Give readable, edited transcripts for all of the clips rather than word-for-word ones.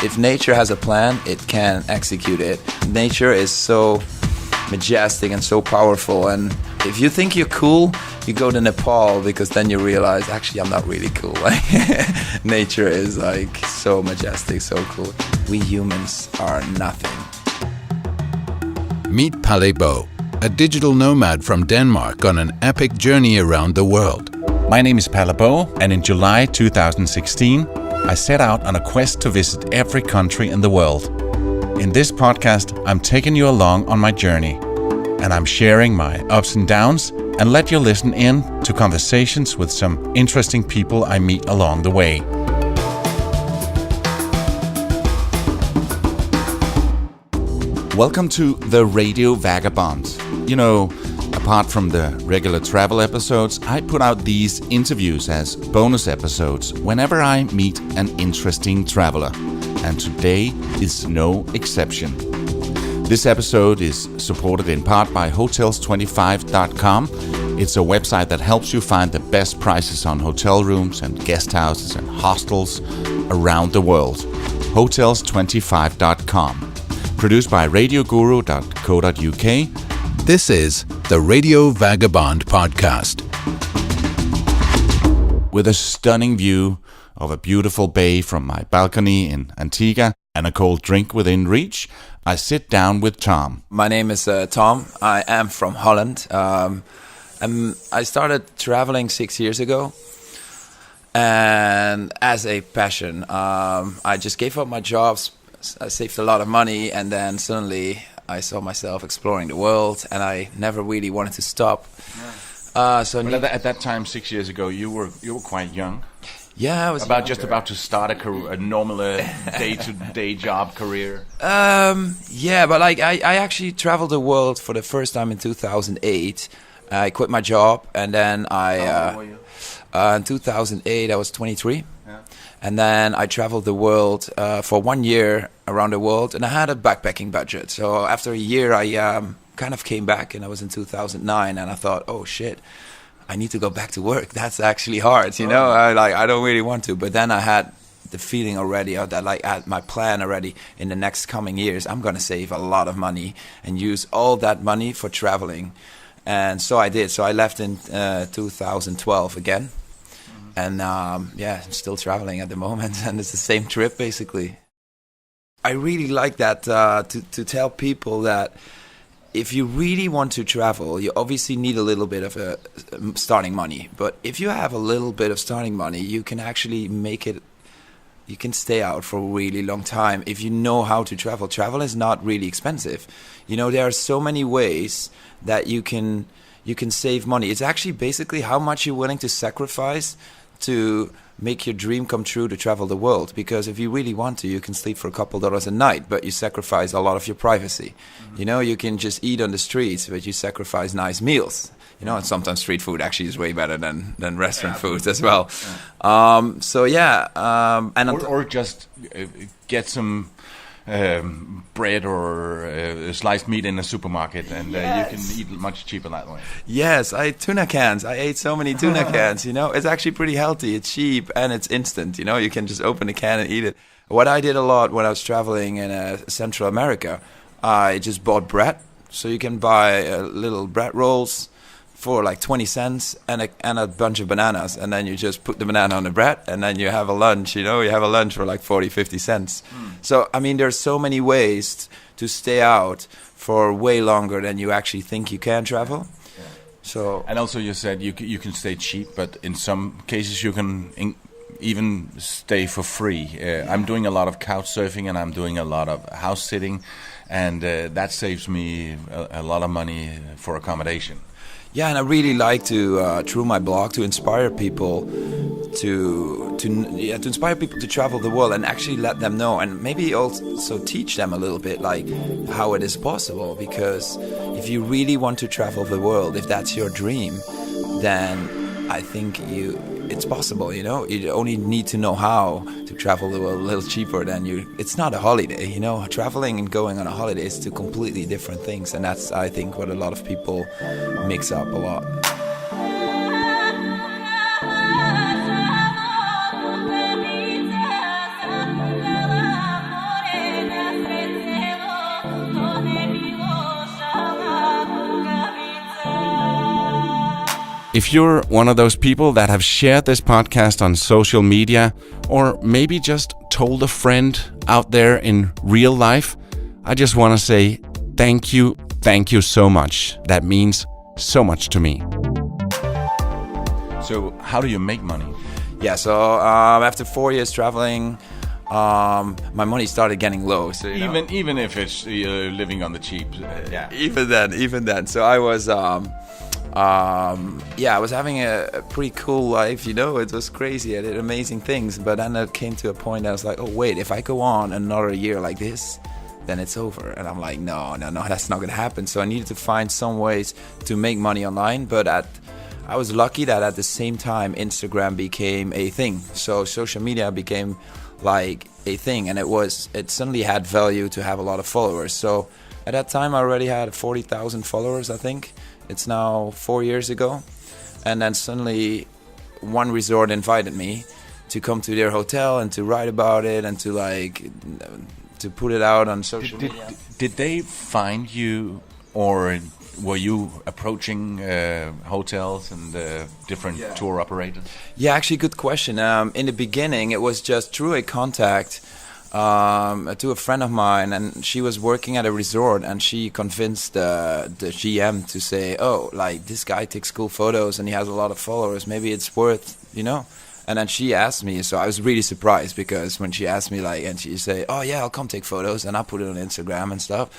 If nature has a plan, it can execute it. Nature is so majestic and so powerful, and if you think you're cool, you go to Nepal, because then you realize, actually, I'm not really cool. Nature is like so majestic, so cool. We humans are nothing. Meet Palle Bo, a digital nomad from Denmark on an epic journey around the world. My name is Palle Bo, and in July 2016, I set out on a quest to visit every country in the world. In this podcast, I'm taking you along on my journey, and I'm sharing my ups and downs and let you listen in to conversations with some interesting people I meet along the way. Welcome to the Radio Vagabond. You know, apart from the regular travel episodes, I put out these interviews as bonus episodes whenever I meet an interesting traveler. And today is no exception. This episode is supported in part by Hotels25.com. It's a website that helps you find the best prices on hotel rooms and guest houses and hostels around the world. Hotels25.com. Produced by radioguru.co.uk. This is the Radio Vagabond podcast. With a stunning view of a beautiful bay from my balcony in Antigua and a cold drink within reach, I sit down with Tom. My name is Tom. I am from Holland. I started traveling 6 years ago, and as a passion, I just gave up my jobs. I saved a lot of money, and then suddenly I saw myself exploring the world, and I never really wanted to stop. But at that time, 6 years ago, you were quite young. Yeah, I was about to start a normal day-to-day job career. Yeah, but like I actually traveled the world for the first time in 2008. I quit my job, and then How old were you? In 2008 I was 23. Yeah. And then I traveled the world for 1 year around the world, and I had a backpacking budget. So after a year, I kind of came back, and I was in 2009, and I thought, oh shit, I need to go back to work. That's actually hard, you know. I don't really want to. But then I had the feeling already, that like I had my plan already. In the next coming years, I'm gonna save a lot of money and use all that money for traveling. And so I did. So I left in 2012 again. And I'm still traveling at the moment, and it's the same trip basically. I really like that to tell people that if you really want to travel, you obviously need a little bit of a starting money. But if you have a little bit of starting money, you can actually make it. You can stay out for a really long time if you know how to travel. Travel is not really expensive. You know, there are so many ways that you can save money. It's actually basically how much you're willing to sacrifice to make your dream come true to travel the world. Because if you really want to, you can sleep for a couple $1 a night, but you sacrifice a lot of your privacy. Mm-hmm. You know, you can just eat on the streets, but you sacrifice nice meals. You know, and sometimes street food actually is way better than restaurant food as well. Yeah. Or just get some bread or sliced meat in a supermarket, and you can eat much cheaper that way. Yes, I ate tuna cans. I ate so many tuna cans, you know. It's actually pretty healthy. It's cheap, and it's instant, you know. You can just open a can and eat it. What I did a lot when I was traveling in Central America, I just bought bread. So you can buy little bread rolls for like 20 cents and a bunch of bananas, and then you just put the banana on the bread, and then you have a lunch, you know. You have a lunch for like 40, 50 cents. So, I mean, there's so many ways to stay out for way longer than you actually think you can travel. Yeah. So, and also you said you can stay cheap, but in some cases you can even stay for free. I'm doing a lot of couch surfing, and I'm doing a lot of house sitting, and that saves me a lot of money for accommodation. Yeah, and I really like to, through my blog, to inspire people to inspire people to travel the world and actually let them know, and maybe also teach them a little bit like how it is possible. Because if you really want to travel the world, if that's your dream, then I think it's possible, you know. You only need to know how to travel the world a little cheaper than it's not a holiday, you know. Traveling and going on a holiday is two completely different things, and that's, I think, what a lot of people mix up a lot. If you're one of those people that have shared this podcast on social media, or maybe just told a friend out there in real life, I just want to say thank you so much. That means so much to me. So how do you make money? Yeah, so after 4 years traveling, my money started getting low. So even if it's living on the cheap, yeah. Even then. So I was, I was having a pretty cool life. It was crazy. I did amazing things, but then it came to a point that I was like, oh wait, if I go on another year like this, then it's over. And I'm like, no, that's not gonna happen. So I needed to find some ways to make money online, but I was lucky that at the same time Instagram became a thing. So social media became like a thing, and it suddenly had value to have a lot of followers. So at that time I already had 40,000 followers, I think. It's now 4 years ago. And then suddenly one resort invited me to come to their hotel and to write about it and to put it out on social media. Did they find you, or were you approaching hotels and different tour operators? Yeah, actually, good question. In the beginning, it was just through a contact to a friend of mine, and she was working at a resort, and she convinced the GM to say, oh, like, this guy takes cool photos and he has a lot of followers, maybe it's worth, And then she asked me, so I was really surprised, because when she asked me, and she said, oh yeah, I'll come take photos, and I'll put it on Instagram and stuff.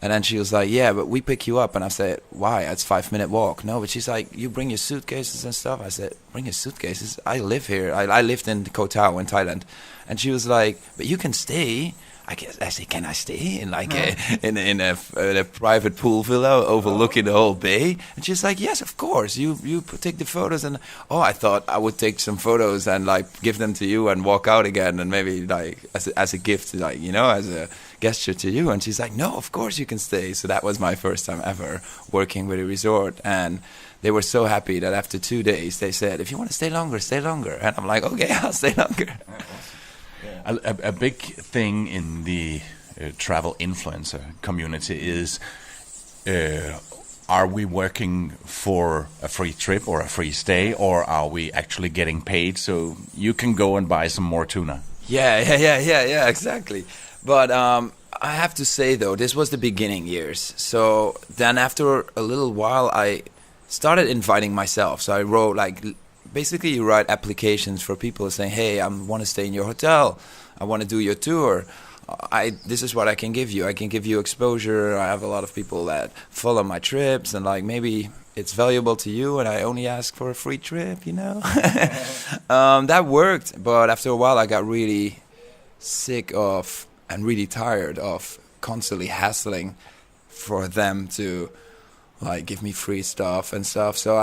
And then she was like, yeah, but we pick you up. And I said, why? It's 5-minute walk. No, but she's like, you bring your suitcases and stuff. I said, bring your suitcases? I live here. I lived in Koh Tao in Thailand. And she was like, but you can stay. I said, can I stay in a private pool villa overlooking the whole bay? And she's like, yes, of course. You take the photos. And I thought I would take some photos and give them to you and walk out again, and maybe as a gift, as a gesture to you. And she's like, no, of course you can stay. So that was my first time ever working with a resort, and they were so happy that after 2 days they said, if you want to stay longer, stay longer. And I'm like, okay, I'll stay longer. A big thing in the travel influencer community is, are we working for a free trip or a free stay, or are we actually getting paid so you can go and buy some more tuna? Yeah, exactly. But I have to say, though, this was the beginning years. So then after a little while, I started inviting myself. So I wrote, basically you write applications for people saying, hey, I want to stay in your hotel. I want to do your tour. This is what I can give you. I can give you exposure. I have a lot of people that follow my trips, and maybe it's valuable to you, and I only ask for a free trip, That worked, but after a while I got really sick of and really tired of constantly hassling for them to give me free stuff and stuff. So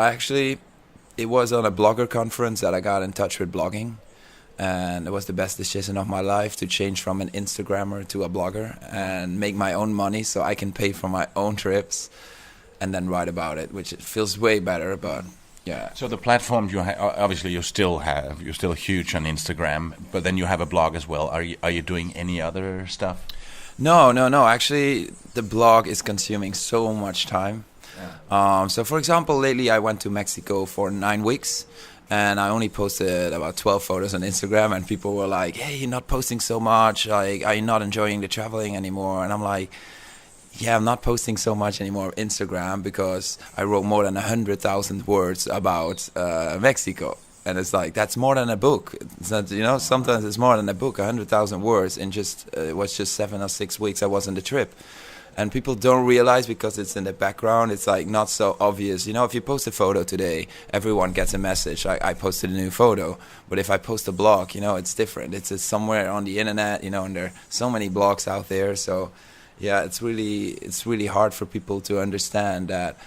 it was on a blogger conference that I got in touch with blogging, and it was the best decision of my life to change from an Instagrammer to a blogger and make my own money so I can pay for my own trips and then write about it, which it feels way better. But yeah. So the platform obviously you're still huge on Instagram, but then you have a blog as well. Are you doing any other stuff? No. Actually, the blog is consuming so much time. Yeah. So for example, lately I went to Mexico for 9 weeks, and I only posted about 12 photos on Instagram, and people were like, hey, you're not posting so much, are you not enjoying the traveling anymore? And I'm like, yeah, I'm not posting so much anymore on Instagram because I wrote more than 100,000 words about Mexico. And it's that's more than a book. It's not, sometimes it's more than a book, 100,000 words in it was just 7 or 6 weeks I was on the trip. And people don't realize, because it's in the background, it's not so obvious. If you post a photo today, everyone gets a message. I posted a new photo. But if I post a blog, it's different. It's somewhere on the internet, and there are so many blogs out there. So yeah, it's really hard for people to understand that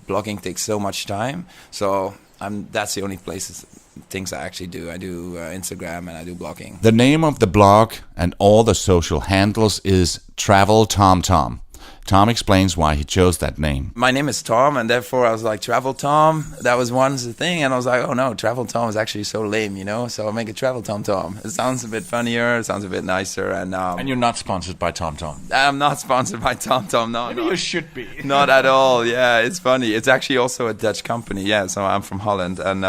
blogging takes so much time. So that's the only things I actually do. I do Instagram and I do blogging. The name of the blog and all the social handles is TravelTomTom. Tom explains why he chose that name. My name is Tom, and therefore I was like, Travel Tom. That was once the thing, and I was like, oh no, Travel Tom is actually so lame, you know? So I'll make it TravelingTomTom. It sounds a bit funnier, it sounds a bit nicer, and you're not sponsored by TomTom. I'm not sponsored by TomTom, no. Maybe you should be. Not at all, yeah, it's funny. It's actually also a Dutch company, yeah, so I'm from Holland, and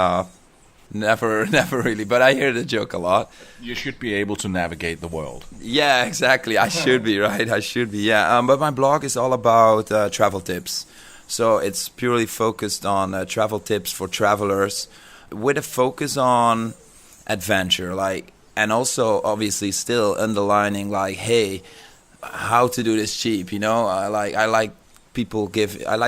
never really, but I hear the joke a lot. You should be able to navigate the world. Yeah, exactly. I should be, right? I should be, yeah. But my blog is all about travel tips. So it's purely focused on travel tips for travelers with a focus on adventure, like, and also obviously still underlining like, hey, how to do this cheap, you know? I like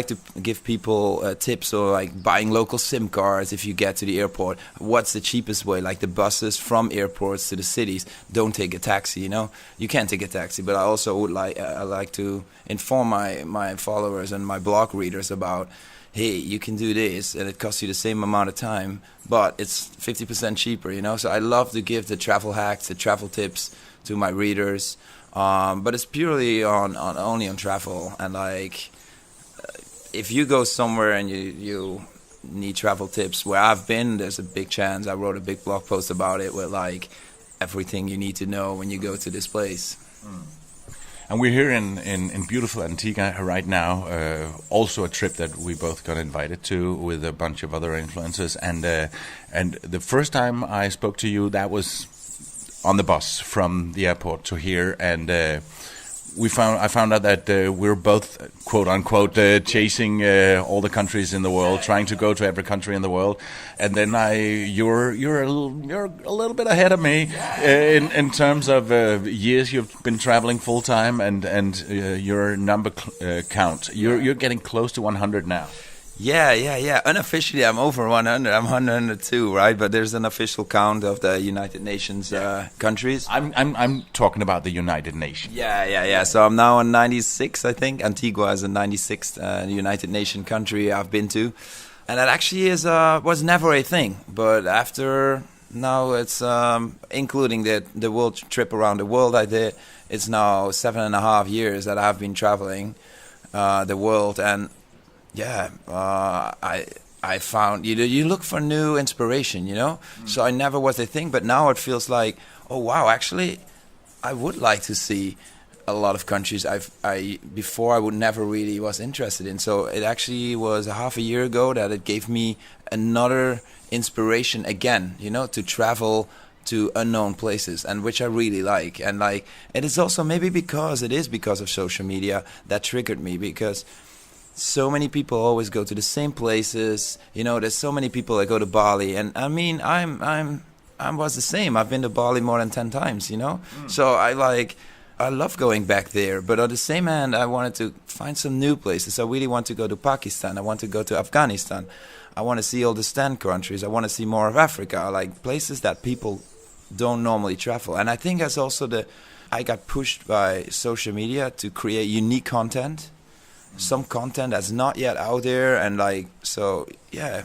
to give people tips, or like buying local SIM cards if you get to the airport. What's the cheapest way? Like the buses from airports to the cities. Don't take a taxi, you know. You can't take a taxi, but I also would I like to inform my followers and my blog readers about, hey, you can do this, and it costs you the same amount of time, but it's 50% cheaper, you know. So I love to give the travel hacks, the travel tips to my readers, but it's purely only on travel. And like, if you go somewhere and you need travel tips, where I've been, there's a big chance I wrote a big blog post about it with like everything you need to know when you go to this place. And we're here in beautiful Antigua right now, also a trip that we both got invited to with a bunch of other influencers. And the first time I spoke to you, that was on the bus from the airport to here, and I found out that we're both, quote unquote, chasing all the countries in the world, trying to go to every country in the world. And then you're a little bit ahead of me in terms of years you've been traveling full time, and your number count. You're getting close to 100 now. Yeah. Unofficially, I'm over 100. I'm 102, right? But there's an official count of the United Nations countries. I'm talking about the United Nations. Yeah. So I'm now on 96, I think. Antigua is the 96th United Nation country I've been to, and that actually was never a thing. But after now, it's including the world trip around the world I did. It's now 7.5 years that I've been traveling the world, and yeah, I found you look for new inspiration, you know. So I never was a thing, but now it feels like, oh wow, actually, I would like to see a lot of countries before I would never really was interested in. So it actually was a half a year ago that it gave me another inspiration again, you know, to travel to unknown places, and which I really like. And like, it is also maybe because of social media that triggered me, because so many people always go to the same places. You know, there's so many people that go to Bali, and I mean, I was the same. I've been to Bali more than 10 times, you know. So I love going back there. But on the same hand, I wanted to find some new places. I really want to go to Pakistan. I want to go to Afghanistan. I want to see all the stand countries. I want to see more of Africa, like places that people don't normally travel. And I think that's also I got pushed by social media to create unique content. Some content that's not yet out there, and like, so yeah,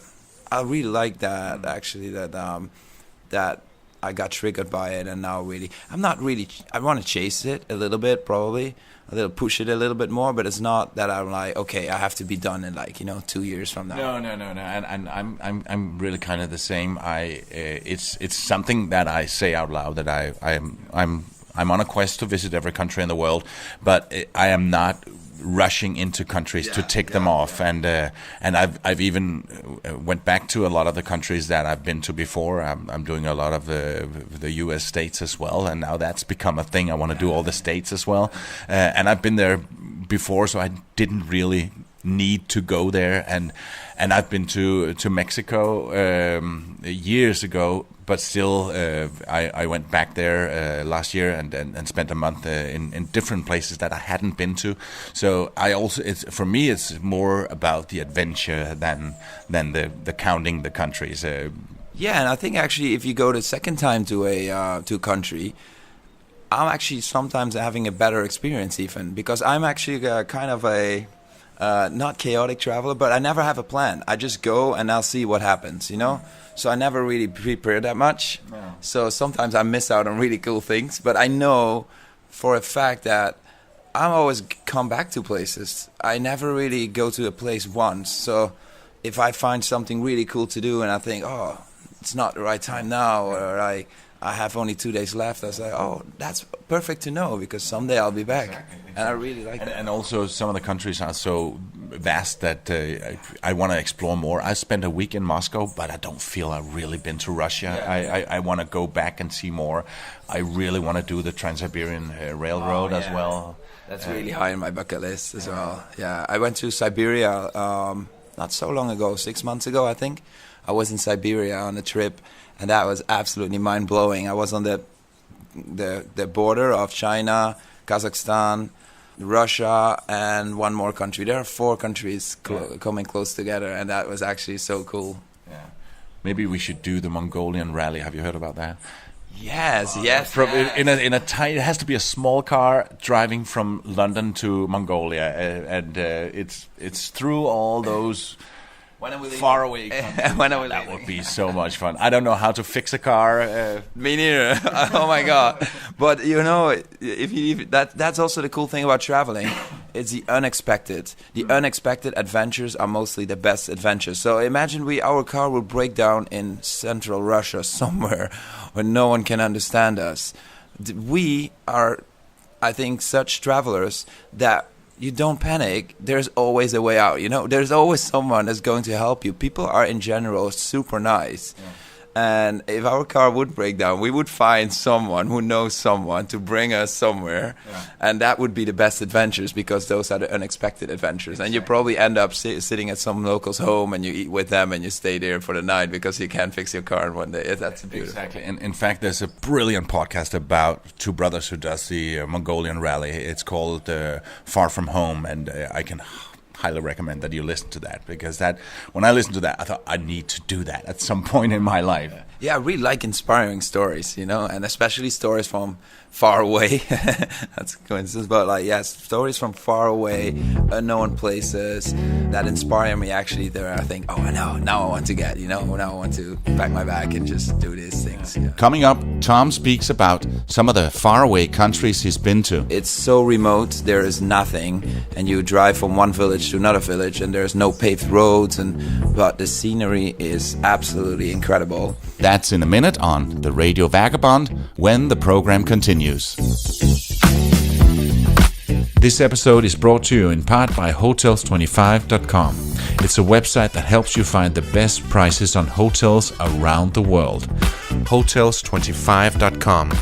I really like that actually, that I got triggered by it, and now I want to chase it a little bit, probably push it a little bit more, but it's not that I'm like, okay, I have to be done in like, 2 years from now. No, and I'm really kind of the same. It's something that I say out loud, that I'm on a quest to visit every country in the world, but I am not rushing into countries to tick them off, and I've even went back to a lot of the countries that I've been to before. I'm doing a lot of the U.S. states as well, and now that's become a thing. I want to do all the states as well, and I've been there before, so I didn't really need to go there, and I've been to Mexico years ago, but still I went back there last year and spent a month in different places that I hadn't been to. So for me it's more about the adventure than the counting the countries. Yeah, and I think actually if you go the second time to a country, I'm actually sometimes having a better experience even, because I'm actually kind of a not chaotic traveler, but I never have a plan. I just go and I'll see what happens, you know? So I never really prepare that much. So sometimes I miss out on really cool things, but I know for a fact that I'm always come back to places. I never really go to a place once. So if I find something really cool to do and I think, oh, it's not the right time now, or I have only 2 days left, I say, oh, that's perfect to know, because someday I'll be back. Exactly. And I really like that. And also some of the countries are so vast that I want to explore more. I spent a week in Moscow, but I don't feel I've really been to Russia. I want to go back and see more. I really want to do the Trans-Siberian Railroad as well. That's really high on my bucket list as well. Yeah, I went to Siberia not so long ago, 6 months ago, I think. I was in Siberia on a trip, and that was absolutely mind-blowing. I was on the border of China, Kazakhstan, Russia, and one more country. There are 4 countries coming close together, and that was actually so cool. Yeah. Maybe we should do the Mongolian Rally. Have you heard about that? Yes. In a tiny, it has to be a small car driving from London to Mongolia, and it's through all those far away countries. That would be so much fun. I don't know how to fix a car. Me neither. Oh my god! But that's also the cool thing about traveling. It's the unexpected. The unexpected adventures are mostly the best adventures. So imagine our car will break down in central Russia somewhere where no one can understand us. We are, I think, such travelers that you don't panic. There's always a way out. There's always someone that's going to help you. People are in general super nice. Yeah. And if our car would break down, we would find someone who knows someone to bring us somewhere. Yeah. And that would be the best adventures, because those are the unexpected adventures. Exactly. And you probably end up sitting at some local's home and you eat with them and you stay there for the night because you can't fix your car in one day. That's beautiful. Exactly. And in fact, there's a brilliant podcast about 2 brothers who does the Mongolian Rally. It's called Far From Home, and I can highly recommend that you listen to that, because when I listened to that, I thought I need to do that at some point in my life. Yeah, I really like inspiring stories, and especially stories from far away. That's a coincidence, but stories from far away, unknown places that inspire me. Actually, there I think, now I want to get, now I want to pack my bag and just do these things. Yeah. Coming up, Tom speaks about some of the faraway countries he's been to. It's so remote, there is nothing, and you drive from one village to another village, and there's no paved roads, but the scenery is absolutely incredible. That's in a minute on the Radio Vagabond, when the program continues. This episode is brought to you in part by Hotels25.com. It's a website that helps you find the best prices on hotels around the world. Hotels25.com.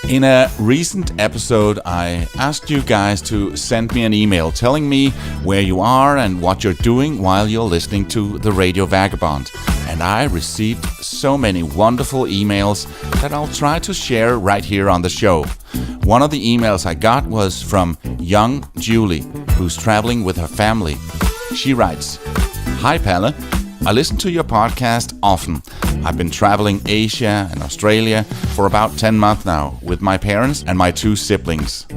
In a recent episode, I asked you guys to send me an email telling me where you are and what you're doing while you're listening to the Radio Vagabond. And I received so many wonderful emails that I'll try to share right here on the show. One of the emails I got was from young Julie, who's traveling with her family. She writes, "Hi Palle, I listen to your podcast often. I've been traveling Asia and Australia for about 10 months now with my parents and my 2 siblings.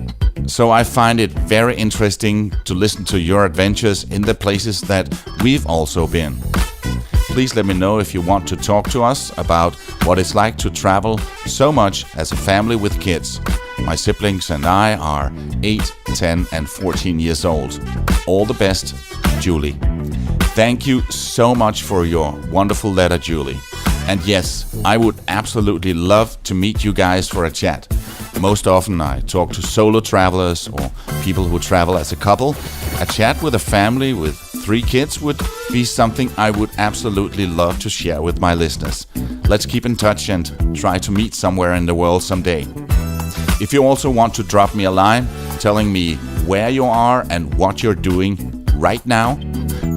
So I find it very interesting to listen to your adventures in the places that we've also been. Please let me know if you want to talk to us about what it's like to travel so much as a family with kids. My siblings and I are 8, 10 and 14 years old. All the best, Julie." Thank you so much for your wonderful letter, Julie. And yes, I would absolutely love to meet you guys for a chat. Most often I talk to solo travelers or people who travel as a couple. A chat with a family with 3 kids would be something I would absolutely love to share with my listeners. Let's keep in touch and try to meet somewhere in the world someday. If you also want to drop me a line telling me where you are and what you're doing right now,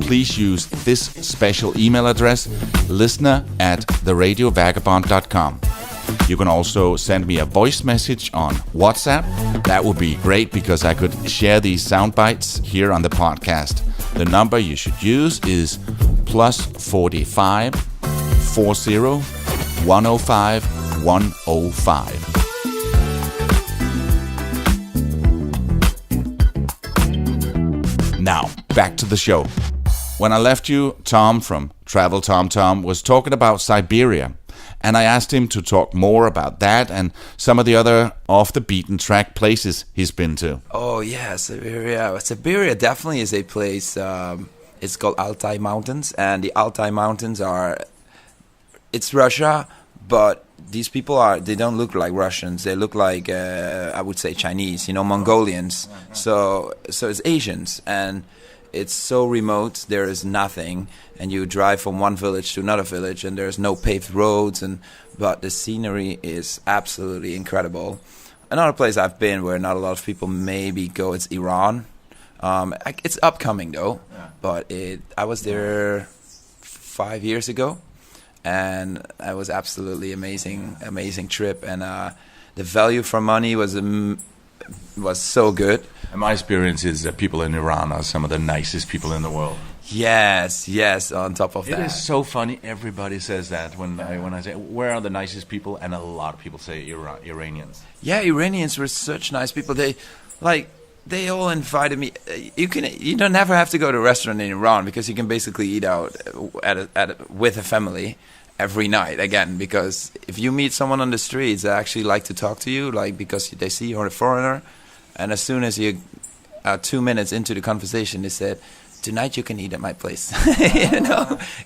please use this special email address, listener@theradiovagabond.com. You can also send me a voice message on WhatsApp. That would be great because I could share these sound bites here on the podcast. The number you should use is +45 40 105 105. Now, back to the show. When I left you, Tom from TravelTomTom was talking about Siberia, and I asked him to talk more about that and some of the other off-the-beaten-track places he's been to. Oh, Oh yeah, Siberia. Siberia definitely is a place. It's called Altai Mountains, and the Altai Mountains are. It's Russia, but these people they don't look like Russians. They look like I would say Chinese, Mongolians. So it's Asians, and it's so remote. There is nothing, and you drive from one village to another village, and there's no paved roads, but the scenery is absolutely incredible. Another place I've been where not a lot of people maybe go, it's Iran. It's upcoming though, but I was there 5 years ago, and it was absolutely amazing trip, and the value for money was so good. And my experience is that people in Iran are some of the nicest people in the world. Yes. On top of that, it is so funny. Everybody says that when I say where are the nicest people, and a lot of people say Iranians. Yeah, Iranians were such nice people. They all invited me. You don't never have to go to a restaurant in Iran because you can basically eat out with a family every night again. Because if you meet someone on the streets, they actually like to talk to you, because they see you're a foreigner, and as soon as you are 2 minutes into the conversation, they said, "Tonight you can eat at my place."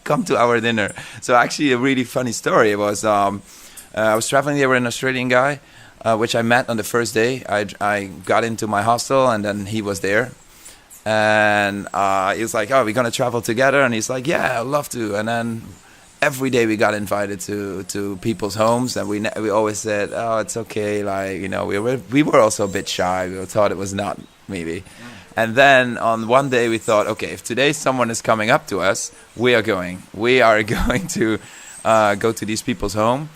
Come to our dinner. So actually, a really funny story was I was traveling there with an Australian guy, which I met on the first day. I got into my hostel, and then he was there, and he was like, "Oh, we're gonna travel together," and he's like, "Yeah, I'd love to." And then every day we got invited to people's homes, and we always said, "Oh, it's okay." We were also a bit shy. We thought it was not maybe. And then on one day we thought, okay, if today someone is coming up to us, we are going to go to these people's home.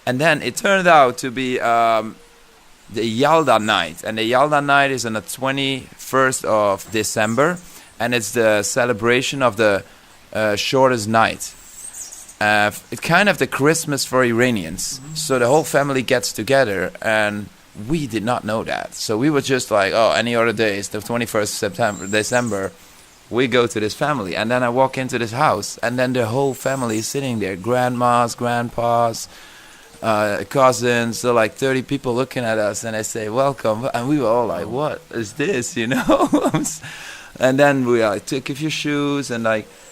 And then it turned out to be the Yalda night. And the Yalda night is on the 21st of December. And it's the celebration of the shortest night. It's kind of the Christmas for Iranians. So the whole family gets together, and we did not know that. So we were just like, oh, any other day, it's the 21st December, we go to this family. And then I walk into this house, and then the whole family is sitting there, grandmas, grandpas, cousins, so 30 people looking at us, and they say, welcome. And we were all like, what is this, And then we took off your shoes, and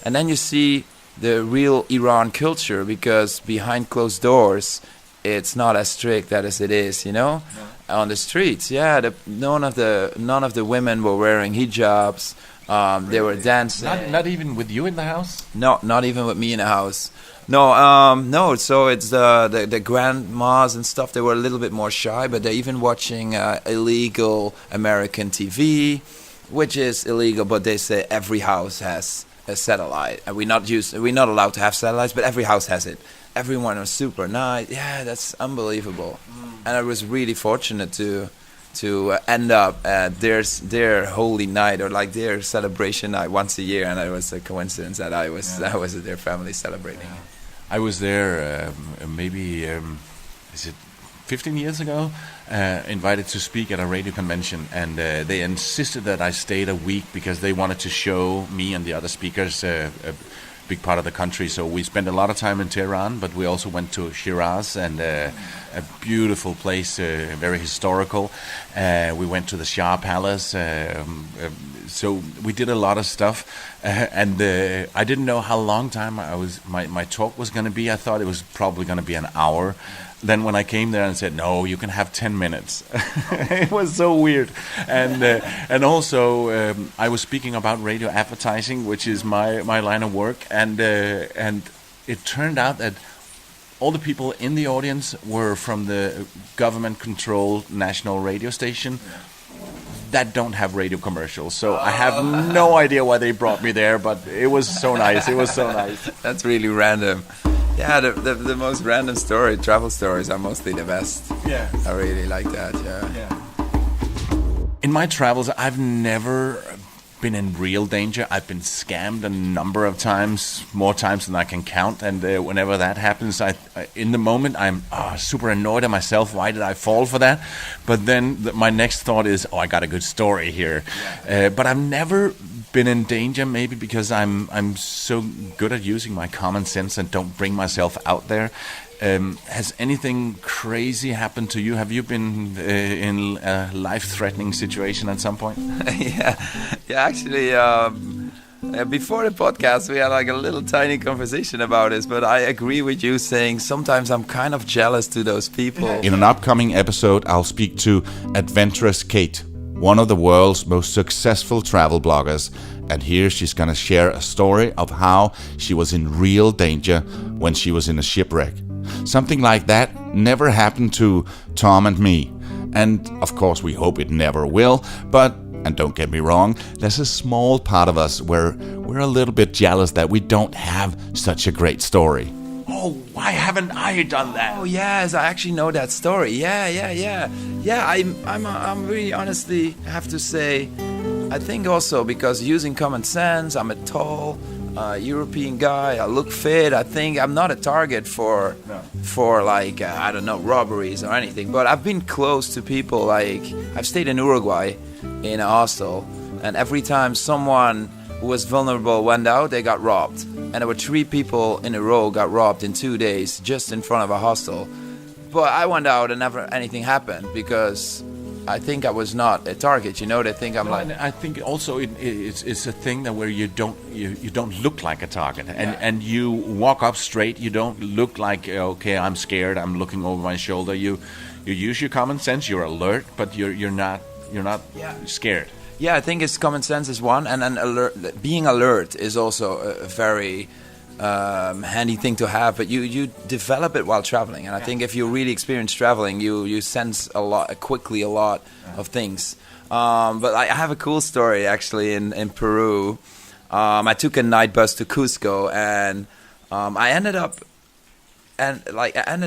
then you see the real Iran culture, because behind closed doors, it's not as strict as it is, on the streets. Yeah, none of the women were wearing hijabs. They were dancing. Not even with you in the house? No, not even with me in the house. No. So it's the grandmas and stuff. They were a little bit more shy, but they're even watching illegal American TV, which is illegal. But they say every house has a satellite, and we're not allowed to have satellites, but every house has it. Everyone was super nice. Yeah, that's unbelievable. And I was really fortunate to end up at their holy night, or their celebration night once a year, and it was a coincidence that I was at their family celebrating. I was there maybe is it 15 years ago, invited to speak at a radio convention, and they insisted that I stayed a week because they wanted to show me and the other speakers a big part of the country. So we spent a lot of time in Tehran, but we also went to Shiraz, and a beautiful place, very historical. We went to the Shah Palace, so we did a lot of stuff, and I didn't know how long time my talk was going to be. I thought it was probably going to be an hour. Then when I came there and said, no, you can have 10 minutes. It was so weird. And also I was speaking about radio advertising, which is my line of work. And it turned out that all the people in the audience were from the government-controlled national radio station that don't have radio commercials. So I have no idea why they brought me there, but it was so nice. It was so nice. That's really random. Yeah, the most random travel stories are mostly the best. Yeah. I really like that, yeah. In my travels, I've never been in real danger. I've been scammed a number of times, more times than I can count, and whenever that happens, in the moment, I'm super annoyed at myself. Why did I fall for that? But then my next thought is, I got a good story here. But I've never been in danger, maybe because I'm so good at using my common sense and don't bring myself out there. Has anything crazy happened to you? Have you been in a life-threatening situation at some point? Yeah, actually, before the podcast, we had like a little tiny conversation about this, but I agree with you saying sometimes I'm kind of jealous to those people. In an upcoming episode, I'll speak to Adventurous Kate, one of the world's most successful travel bloggers, and here she's gonna share a story of how she was in real danger when she was in a shipwreck. Something like that never happened to Tom and me, and of course we hope it never will, but, and don't get me wrong, there's a small part of us where we're a little bit jealous that we don't have such a great story. Oh, why haven't I done that? Oh yes, I actually know that story. Yeah. I'm really honestly have to say, I think also because using common sense, I'm a tall European guy. I look fit. I think I'm not a target for like I don't know, robberies or anything. But I've been close to people. Like I've stayed in Uruguay in a hostel, and every time someone who was vulnerable went out, they got robbed. And there were 3 people in a row got robbed in 2 days just in front of a hostel. But I went out and never anything happened because I think I was not a target. You know, they think I'm like. I think also it's a thing that where you don't look like a target, and you walk up straight. You don't look like okay, I'm scared. I'm looking over my shoulder. You use your common sense. You're alert, but you're not scared. Yeah, I think it's common sense is one, and then being alert is also a very handy thing to have. But you develop it while traveling, and I think if you really experience traveling, you sense a lot of things. But I have a cool story actually in Peru. I took a night bus to Cusco, and I ended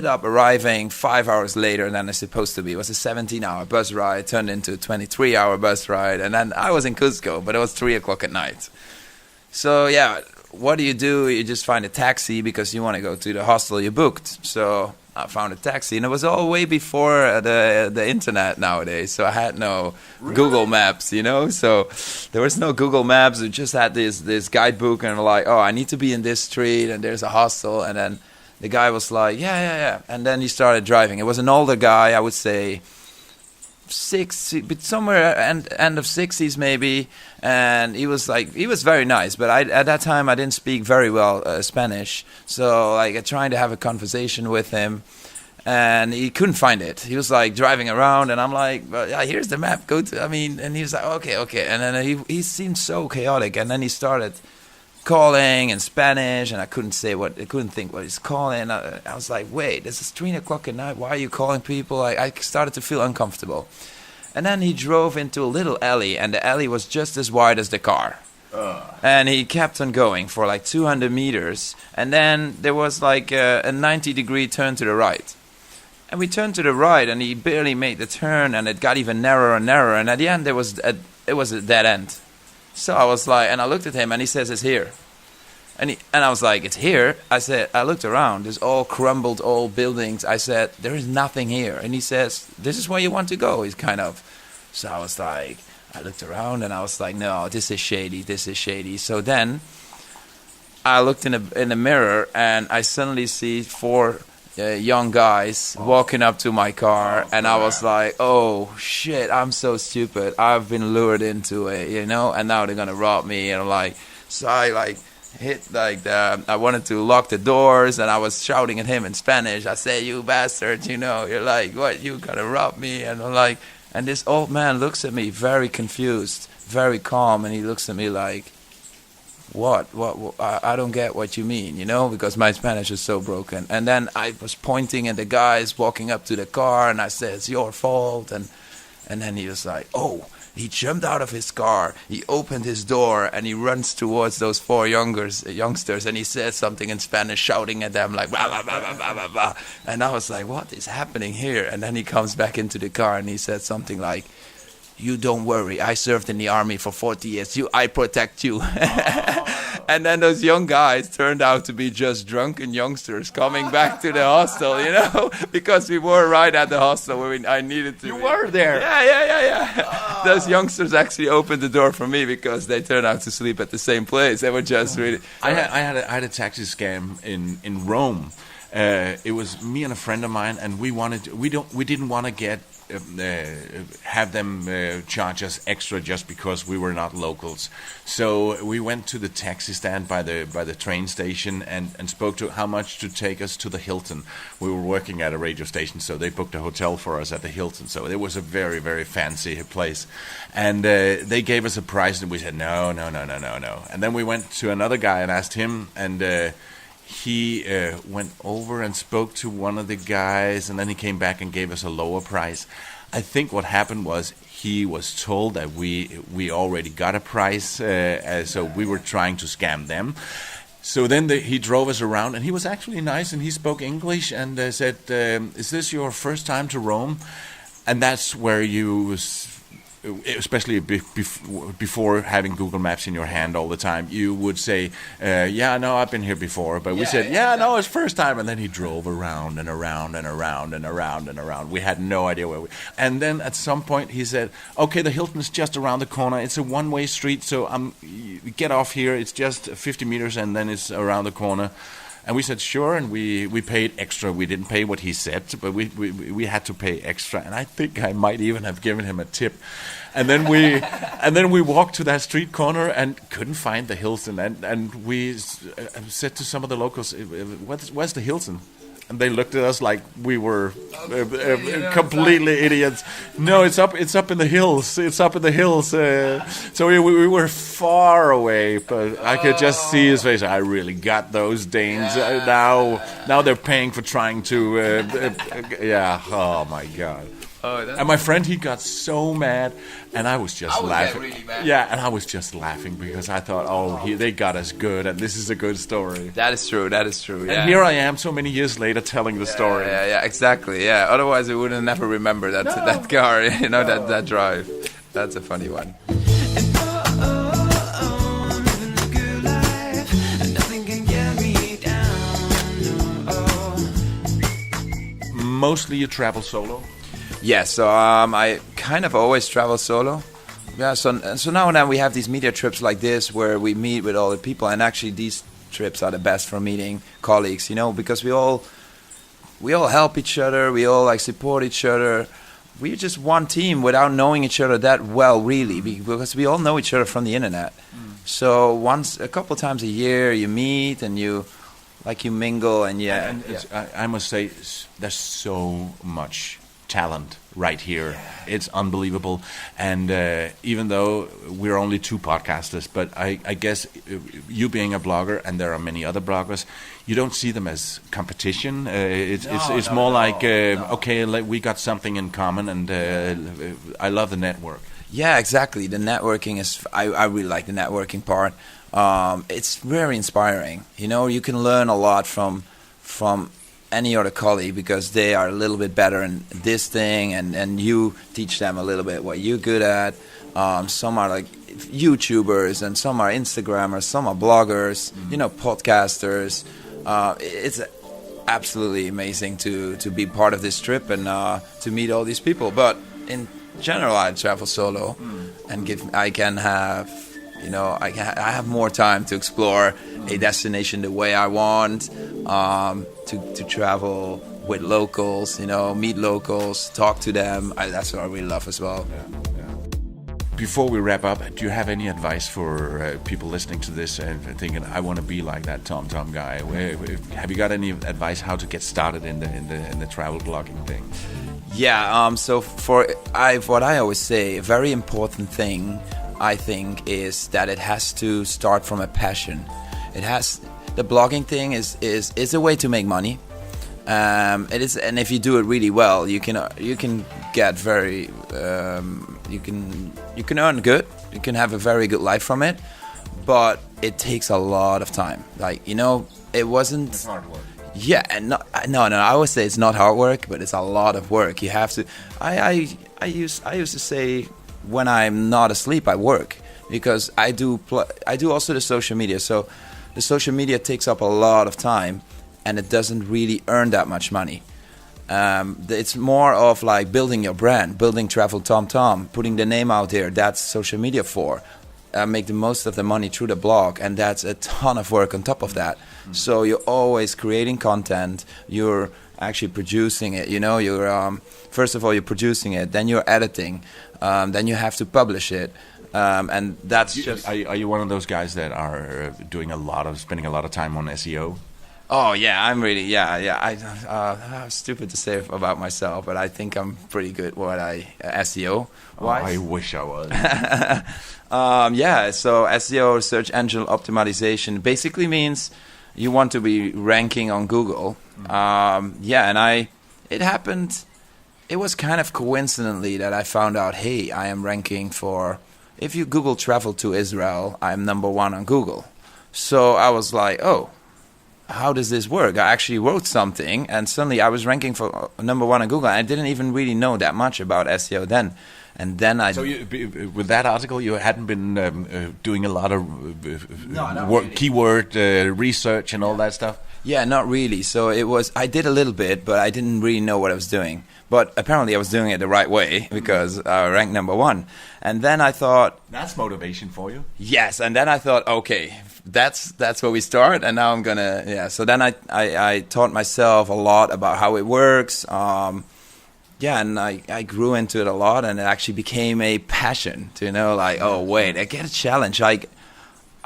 up arriving 5 hours later than I was supposed to be. It was a 17-hour bus ride, turned into a 23-hour bus ride, and then I was in Cusco, but it was 3 o'clock at night. So yeah, what do? You just find a taxi because you want to go to the hostel you booked. So I found a taxi, and it was all way before the internet nowadays. So I had no Google Maps, you know. So there was no Google Maps. We just had this guidebook, and like, oh, I need to be in this street, and there's a hostel, and then the guy was like, yeah. And then he started driving. It was an older guy, I would say, but somewhere end of 60s maybe. And he was very nice. But at that time, I didn't speak very well Spanish. So like I tried to have a conversation with him. And he couldn't find it. He was like driving around, and I'm like, well, yeah, here's the map. And he was like, okay. And then he seemed so chaotic. And then he started calling in Spanish, and I couldn't think what he's calling. I was like, wait, this is 3 o'clock at night. Why are you calling people? I started to feel uncomfortable. And then he drove into a little alley, and the alley was just as wide as the car. And he kept on going for like 200 meters. And then there was like a 90-degree turn to the right. And we turned to the right, and he barely made the turn, and it got even narrower and narrower. And at the end, it was a dead end. So I was like, and I looked at him, and he says, it's here. And I was like, it's here? I looked around. There's all crumbled old buildings. I said, there is nothing here. And he says, this is where you want to go. He's kind of. So I was like, I looked around, and I was like, no, this is shady. So then I looked in the mirror, and I suddenly see 4 young guys walking up to my car, and I was like, oh shit, I'm so stupid. I've been lured into it, you know, and now they're gonna rob me. And so I I wanted to lock the doors, and I was shouting at him in Spanish. I said, you bastard, you know, you're like, what, you gonna rob me? And I'm like, and this old man looks at me very confused, very calm, and he looks at me like, what I don't get what you mean, you know, because my Spanish is so broken. And then I was pointing at the guys walking up to the car, and I said, it's your fault. And then he was like, oh, he jumped out of his car, he opened his door, and he runs towards those 4 youngsters, and he says something in Spanish, shouting at them like blah, blah, blah, blah, blah, blah, blah. And I was like, what is happening here? And then he comes back into the car, and he said something like, you don't worry, I served in the army for 40 years. I protect you. And then those young guys turned out to be just drunken youngsters coming back to the hostel, you know, because we were right at the hostel where I needed to. You were there. Yeah. Those youngsters actually opened the door for me because they turned out to sleep at the same place. They were just really. I had a taxi scam in Rome. It was me and a friend of mine, and we didn't want to get have them charge us extra just because we were not locals. So we went to the taxi stand by the train station and spoke to how much to take us to the Hilton. We were working at a radio station, so they booked a hotel for us at the Hilton. So it was a very, very fancy place. And they gave us a price, and we said, no. And then we went to another guy and asked him, and he went over and spoke to one of the guys, and then he came back and gave us a lower price. I think what happened was he was told that we already got a price, so we were trying to scam them. So then he drove us around, and he was actually nice, and he spoke English and said, is this your first time to Rome? And that's where you... especially before having Google Maps in your hand all the time, you would say, yeah, no, I've been here before. But we said, no, it's first time. And then he drove around and around and around and around and around. We had no idea where we... And then at some point he said, okay, the Hilton's just around the corner. It's a one-way street, so get off here. It's just 50 meters, and then it's around the corner. And we said, sure, and we paid extra. We didn't pay what he said, but we had to pay extra. And I think I might even have given him a tip. And then we walked to that street corner and couldn't find the Hilton. And we said to some of the locals, where's the Hilton? And they looked at us like we were completely idiots. No, it's up in the hills. It's up in the hills. So we were far away, but I could just see his face. I really got those Danes. Now they're paying for trying to. Oh my God. And my friend, he got so mad, and I was just laughing. Really mad. Yeah, and I was just laughing because I thought, they got us good, and this is a good story. That is true. Yeah. And here I am, so many years later, telling the story. Yeah, exactly. Yeah, otherwise we would have never remembered that car, that drive. That's a funny one. Mostly you travel solo? Yeah, so I kind of always travel solo. Yeah, so now and then we have these media trips like this where we meet with all the people, and actually these trips are the best for meeting colleagues, because we all help each other, we all support each other. We're just one team without knowing each other that well, really, because we all know each other from the internet. So a couple of times a year, you meet and you mingle, and I must say, there's so much talent right here. Yeah. It's unbelievable. And even though we're only two podcasters, but I guess you being a blogger, and there are many other bloggers, you don't see them as competition. It's more like we got something in common, and I love the network. Yeah, exactly. The networking is, I really like the networking part. It's very inspiring. You can learn a lot from any other colleague because they are a little bit better in this thing, and you teach them a little bit what you're good at. Some are like YouTubers, and some are Instagrammers, some are bloggers, podcasters. It's absolutely amazing to be part of this trip and to meet all these people. But in general, I travel solo, and I have more time to explore a destination the way I want, to travel with locals, meet locals, talk to them. That's what I really love as well. Yeah. Before we wrap up, do you have any advice for people listening to this and thinking, I want to be like that TomTom guy? Have you got any advice how to get started in the travel blogging thing? Yeah. So what I always say, a very important thing, I think, is that it has to start from a passion. The blogging thing is a way to make money. It is, and if you do it really well, you can get very you can earn good. You can have a very good life from it, but it takes a lot of time. It wasn't. It's hard work. Yeah, and no. I always say it's not hard work, but it's a lot of work. You have to. I used to say, when I'm not asleep, I work, because I do also the social media. So the social media takes up a lot of time, and it doesn't really earn that much money. It's more of like building your brand, building TravelingTomTom, putting the name out there. That's social media for. make the most of the money through the blog, and that's a ton of work on top of that. So you're always creating content. You're actually producing it. You're first of all you're producing it, then you're editing, then you have to publish it, and that's just. Are you one of those guys that are spending a lot of time on SEO? Oh yeah, I'm really I'm stupid to say about myself, but I think I'm pretty good SEO. I wish I was. So SEO, search engine optimization, basically means you want to be ranking on Google. It happened. It was kind of coincidentally that I found out, hey, I am ranking for. If you Google travel to Israel, I'm number 1 on Google. So I was like, oh. How does this work? I actually wrote something, and suddenly I was ranking for number 1 on Google. I didn't even really know that much about SEO then. And then I. So with that article, you hadn't been doing a lot of keyword research and all that stuff. Yeah, not really. So I did a little bit, but I didn't really know what I was doing. But apparently I was doing it the right way because I ranked number 1. And then I thought... That's motivation for you. Yes, and then I thought, okay, that's where we start, and now I'm going to... Yeah, so then I taught myself a lot about how it works. And I grew into it a lot, and it actually became a passion to oh, wait, I get a challenge. I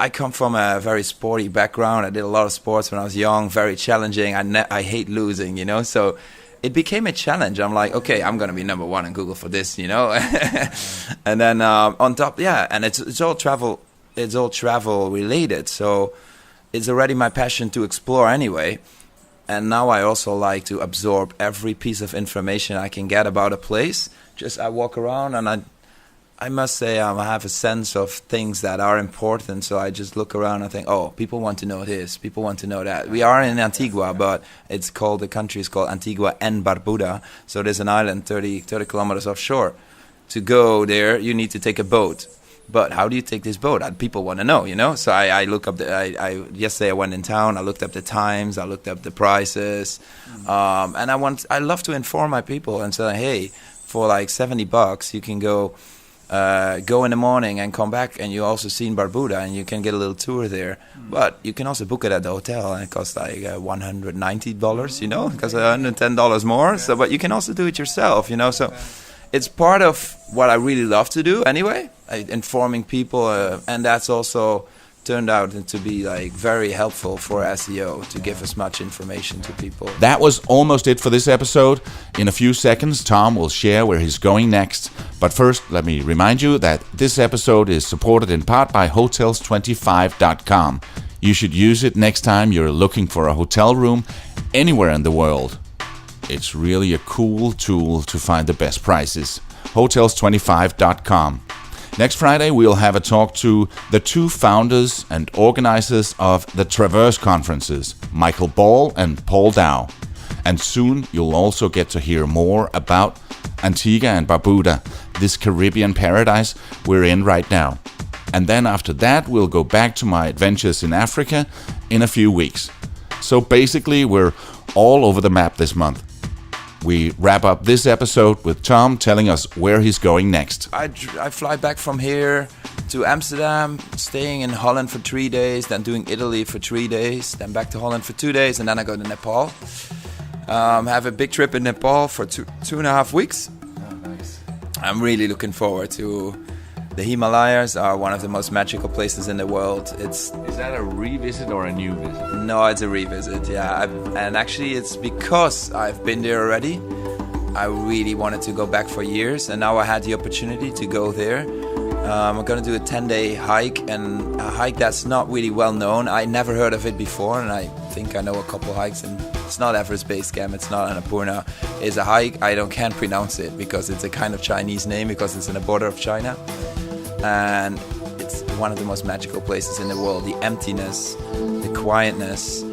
come from a very sporty background. I did a lot of sports when I was young, very challenging. I hate losing, so it became a challenge. I'm like, okay, I'm going to be number 1 on Google for this, And then on top, and it's all travel. It's all travel related. So it's already my passion to explore anyway. And now I also like to absorb every piece of information I can get about a place. I walk around and I must say I have a sense of things that are important, so I just look around and think, oh, people want to know this, people want to know that. We are in Antigua, but the country is called Antigua and Barbuda, so there's an island 30 kilometers offshore. To go there, you need to take a boat. But how do you take this boat? People want to know, So I look up yesterday I went in town, I looked up the times, I looked up the prices, and I love to inform my people and say, hey, for like $70, you can go in the morning and come back, and you also see in Barbuda, and you can get a little tour there. But you can also book it at the hotel, and it costs like $190, because $110 more. So, but you can also do it yourself, So it's part of what I really love to do anyway, informing people, and that's also turned out to be like very helpful for SEO to give as much information to people. That was almost it for this episode. In a few seconds, Tom will share where he's going next. But first, let me remind you that this episode is supported in part by Hotels25.com. You should use it next time you're looking for a hotel room anywhere in the world. It's really a cool tool to find the best prices. Hotels25.com. Next Friday, we'll have a talk to the 2 founders and organizers of the Traverse conferences, Michael Ball and Paul Dow. And soon, you'll also get to hear more about Antigua and Barbuda, this Caribbean paradise we're in right now. And then after that, we'll go back to my adventures in Africa in a few weeks. So basically, we're all over the map this month. We wrap up this episode with Tom telling us where he's going next. I fly back from here to Amsterdam, staying in Holland for 3 days, then doing Italy for 3 days, then back to Holland for 2 days, and then I go to Nepal. Have a big trip in Nepal for two and a half weeks. Oh, nice. I'm really looking forward to. The Himalayas are one of the most magical places in the world. Is that a revisit or a new visit? No, it's a revisit, yeah. And actually it's because I've been there already. I really wanted to go back for years, and now I had the opportunity to go there. I'm going to do a 10-day hike, and a hike that's not really well known. I never heard of it before, and I think I know a couple hikes, and it's not Everest Base Camp, it's not Annapurna. It's a hike, can't pronounce it because it's a kind of Chinese name, because it's in the border of China. And it's one of the most magical places in the world. The emptiness, the quietness,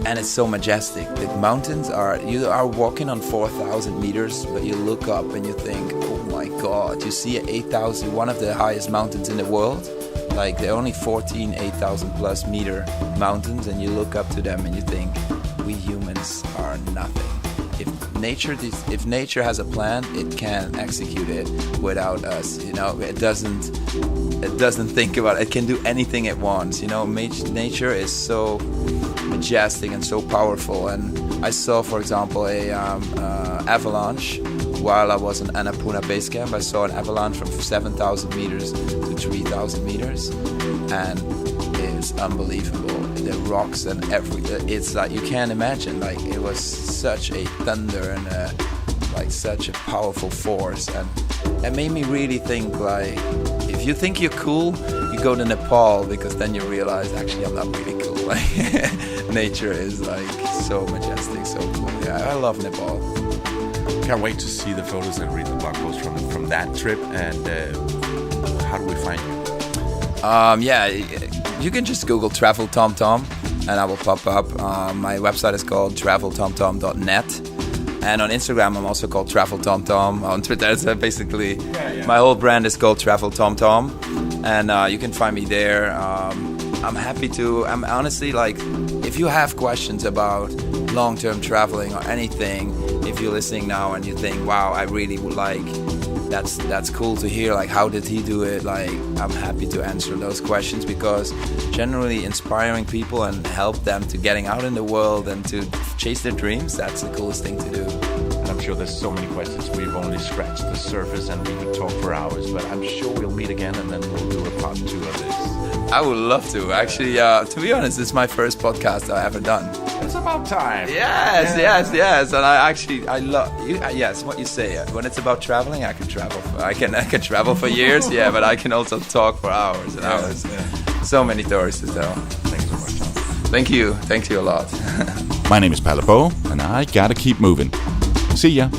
and it's so majestic. The mountains you are walking on 4,000 meters, but you look up and you think, oh my God, you see 8,000, one of the highest mountains in the world. Like there are only 14 8,000 plus meter mountains, and you look up to them and you think, we humans are nothing. If nature, if nature has a plan, it can execute it without us. You know, it doesn't think about it. It can do anything it wants. You know, nature is so majestic and so powerful. And I saw, for example, a avalanche while I was in Annapurna Base Camp. I saw an avalanche from 7,000 meters to 3,000 meters, and it's unbelievable. The rocks and it's like you can't imagine. Like, it was such a thunder and like such a powerful force, and it made me really think, like, if you think you're cool, you go to Nepal, because then you realize actually I'm not really cool. Like, nature is like so majestic, so cool. Yeah, I love Nepal. Can't wait to see the photos and read the blog post from that trip. And how do we find you? Yeah, you can just Google TravelTomTom and I will pop up. My website is called TravelTomTom.net. And on Instagram, I'm also called TravelTomTom. On Twitter, it's basically my whole brand is called TravelTomTom, and you can find me there. I'm happy to. I'm honestly, like, if you have questions about long-term traveling or anything, if you're listening now and you think, wow, I really would like, that's cool to hear, like, how did he do it? Like, I'm happy to answer those questions, because generally inspiring people and help them to getting out in the world and to chase their dreams, that's the coolest thing to do. And I'm sure there's so many questions. We've only scratched the surface and we could talk for hours, but I'm sure we'll meet again and then we'll do a part 2 of this. I would love to. Actually, to be honest, this is my first podcast I've ever done. It's about time. Yes. And I love you. Yes, what you say. When it's about traveling, I can travel. I can travel for years. Yeah, but I can also talk for hours and hours. Yeah. So many stories to tell. Thanks so much, Tom. Thank you a lot. My name is Palle Bo, and I gotta keep moving. See ya.